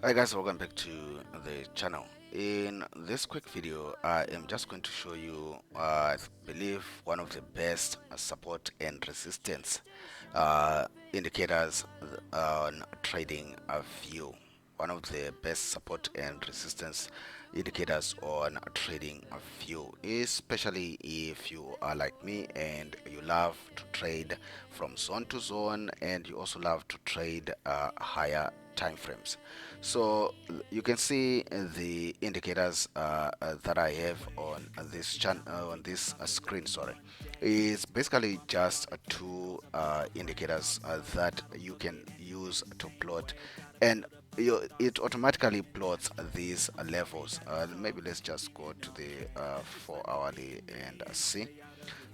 Hi guys, welcome back to the channel. In this quick video, I am just going to show you, I believe, one of the best support and resistance indicators on trading view. One of the best support and resistance indicators on trading view, especially if you are like me and you love to trade from zone to zone, and you also love to trade higher time frames. So you can see the indicators that I have on this on this screen. Sorry, is basically just two indicators that you can use to plot, and it automatically plots these levels. Maybe let's just go to the 4 hourly and see.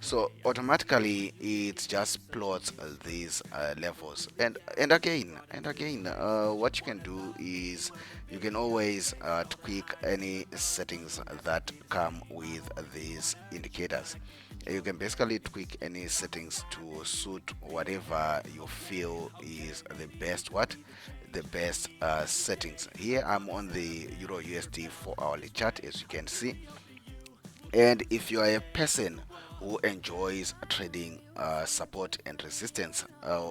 So automatically it just plots these levels, and again, what you can do is you can always tweak any settings that come with these indicators. You can basically tweak any settings to suit whatever you feel is the best settings. Here I'm on the Euro USD 4 hourly chart, as you can see. And if you are a person who enjoys trading support and resistance,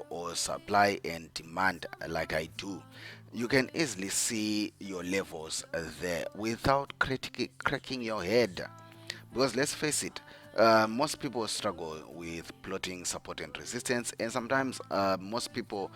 or supply and demand like I do, you can easily see your levels there without cracking your head. Because let's face it, most people struggle with plotting support and resistance, and sometimes most people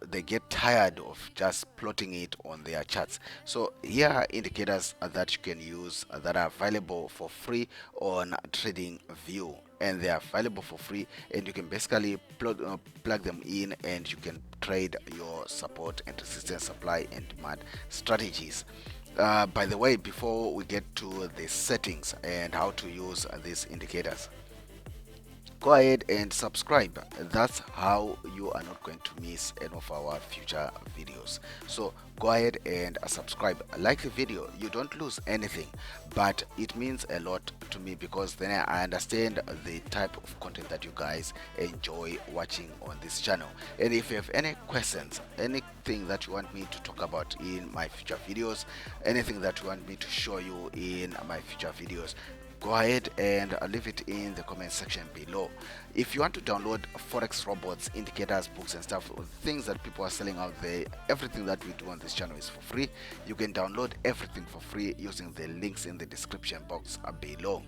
they get tired of just plotting it on their charts. So here are indicators that you can use that are available for free on TradingView, and they are available for free, and you can basically plug them in, and you can trade your support and resistance, supply and demand strategies. By the way, before we get to the settings and how to use these indicators, go ahead and subscribe. That's how you are not going to miss any of our future videos. So go ahead and subscribe, like the video. You don't lose anything, but it means a lot to me, because then I understand the type of content that you guys enjoy watching on this channel. And if you have any questions, anything that you want me to talk about in my future videos, anything that you want me to show you in my future videos, go ahead and leave it in the comment section below. If you want to download forex robots, indicators, books and stuff, things that people are selling out there, everything that we do on this channel is for free. You can download everything for free using the links in the description box below.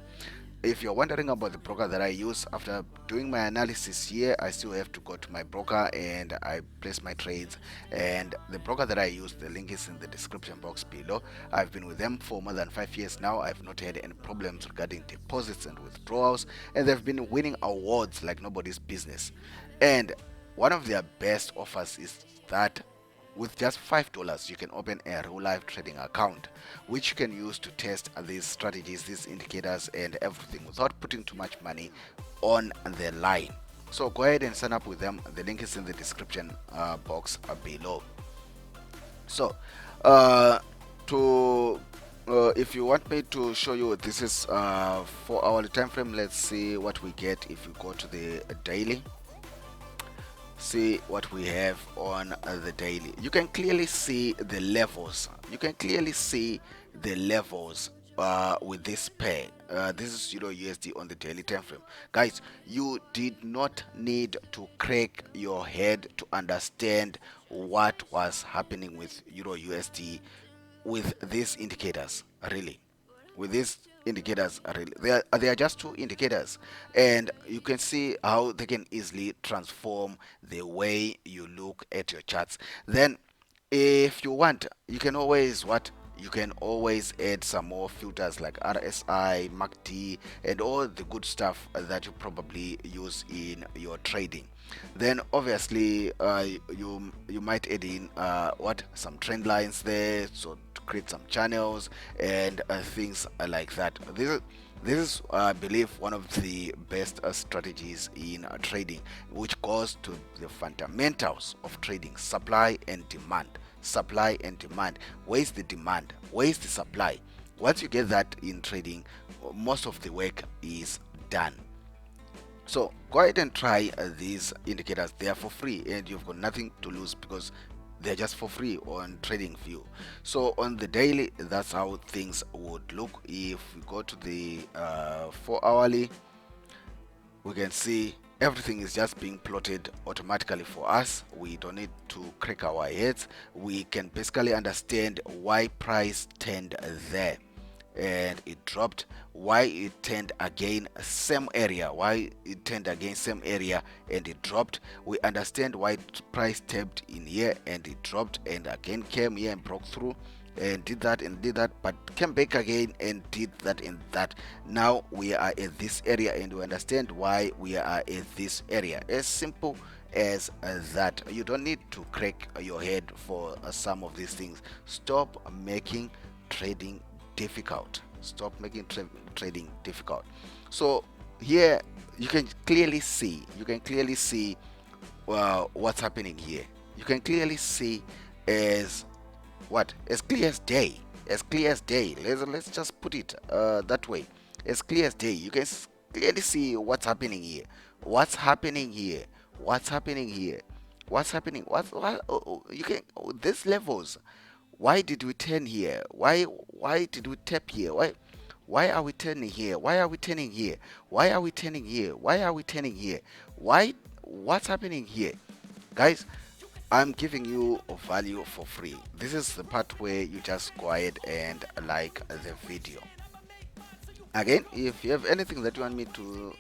If you're wondering about the broker that I use, after doing my analysis here, I still have to go to my broker and I place my trades. And the broker that I use, the link is in the description box below. I've been with them for more than 5 years now. I've not had any problems regarding deposits and withdrawals, and they've been winning awards like nobody's business. And one of their best offers is that with just $5, you can open a real life trading account, which you can use to test these strategies, these indicators, and everything without putting too much money on the line. So go ahead and sign up with them. The link is in the description box below. So, to if you want me to show you, this is for our time frame. Let's see what we get if we go to the daily. See what we have on the daily. You can clearly see the levels. You can clearly see the levels with this pair. This is Euro USD on the daily time frame. Guys, you did not need to crack your head to understand what was happening with Euro USD with these indicators, really. With these indicators, really, they are just two indicators, and you can see how they can easily transform the way you look at your charts. Then if you want, you can always you can always add some more filters like RSI, MACD, and all the good stuff that you probably use in your trading. Then obviously you might add in some trend lines there, so to create some channels and things like that. This is, I believe, one of the best strategies in trading, which goes to the fundamentals of trading: supply and demand. Supply and demand. Where's the demand? Where's the supply? Once you get that in trading, most of the work is done. So go ahead and try these indicators. They are for free, and you've got nothing to lose, because they're just for free on TradingView. So on the daily, that's how things would look. If we go to the 4 hourly, we can see everything is just being plotted automatically for us. We don't need to crack our heads. We can basically understand why price turned there and it dropped, why it turned again same area, why it turned again same area and it dropped. We understand why price tapped in here and it dropped and again came here and broke through and did that, but came back again and did that and that. Now we are at this area and we understand why we are at this area. As simple as that. You don't need to crack your head for some of these things. Stop making trading difficult. Stop making trading difficult. So here you can clearly see what's happening here. You can clearly see as what, as clear as day, as clear as day. Let's just put it that way, as clear as day. You can clearly see what's happening here, what's happening here, what's happening here, what's happening, what oh, oh, you can, oh, these levels. Why did we turn here? Why did we tap here? Why are we turning here? Why are we turning here? Why are we turning here? Why are we turning here? Why, what's happening here? Guys, I'm giving you a value for free. This is the part where you just go ahead and like the video. Again, if you have anything that you want me to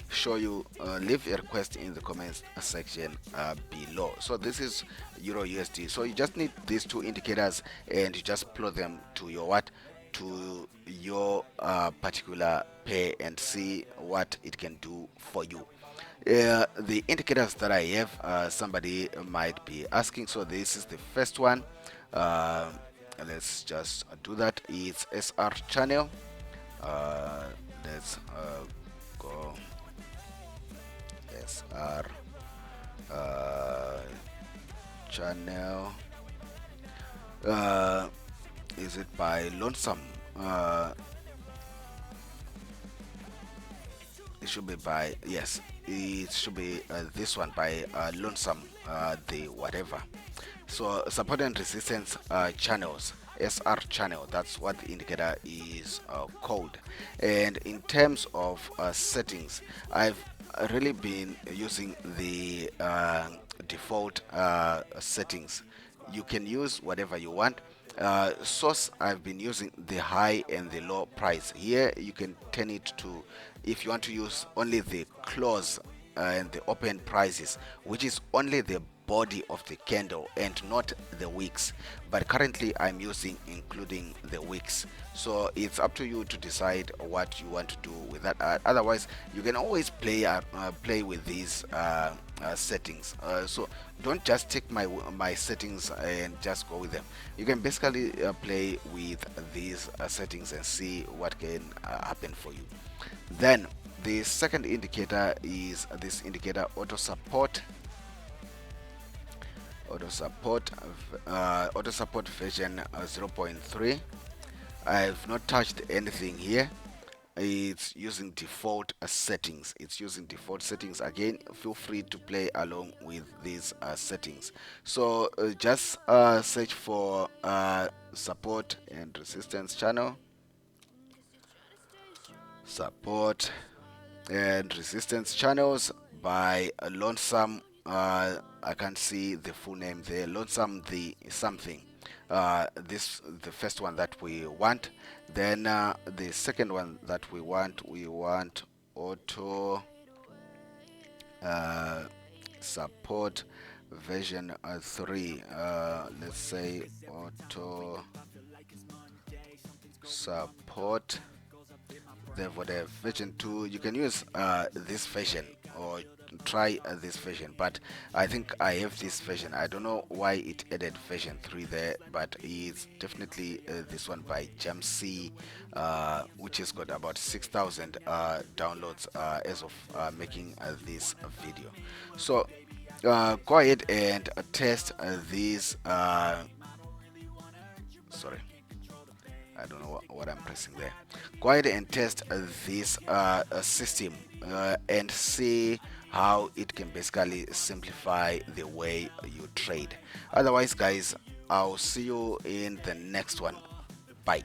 show you, leave a request in the comments section below. So this is Euro USD. So you just need these two indicators and you just plot them to your what, to your particular pair and see what it can do for you. The indicators that I have, somebody might be asking. So this is the first one. Let's just do that. It's SR channel. Let's go SR channel. Is it by Lonesome? It should be by, yes, it should be this one by Lonesome, the whatever. So support and resistance channels, SR channel, that's what the indicator is called. And in terms of settings, I've really been using the default settings. You can use whatever you want. Source, I've been using the high and the low price. Here you can turn it to, if you want to use only the close and the open prices, which is only the body of the candle and not the wicks, but currently I'm using including the wicks. So it's up to you to decide what you want to do with that. Otherwise you can always play with these settings. So don't just take my settings and just go with them. You can basically play with these settings and see what can happen for you. Then the second indicator is this indicator auto support version 0.3. I've not touched anything here. It's using default settings. It's using default settings. Again, feel free to play along with these settings. So just search for support and resistance channel, support and resistance channels by Lonesome. I can't see the full name there. Lonesome the something. This the first one that we want. Then the second one that we want auto support version 3. Let's say auto support. Then for the version 2, you can use this version or try this version, but I think I have this version. I don't know why it added version 3 there, but it's definitely this one by Jamc, which has got about 6,000 downloads as of making this video. So go ahead and test these. Sorry, I don't know what I'm pressing there. Go ahead and test this system and see how it can basically simplify the way you trade. Otherwise, guys, I'll see you in the next one. Bye.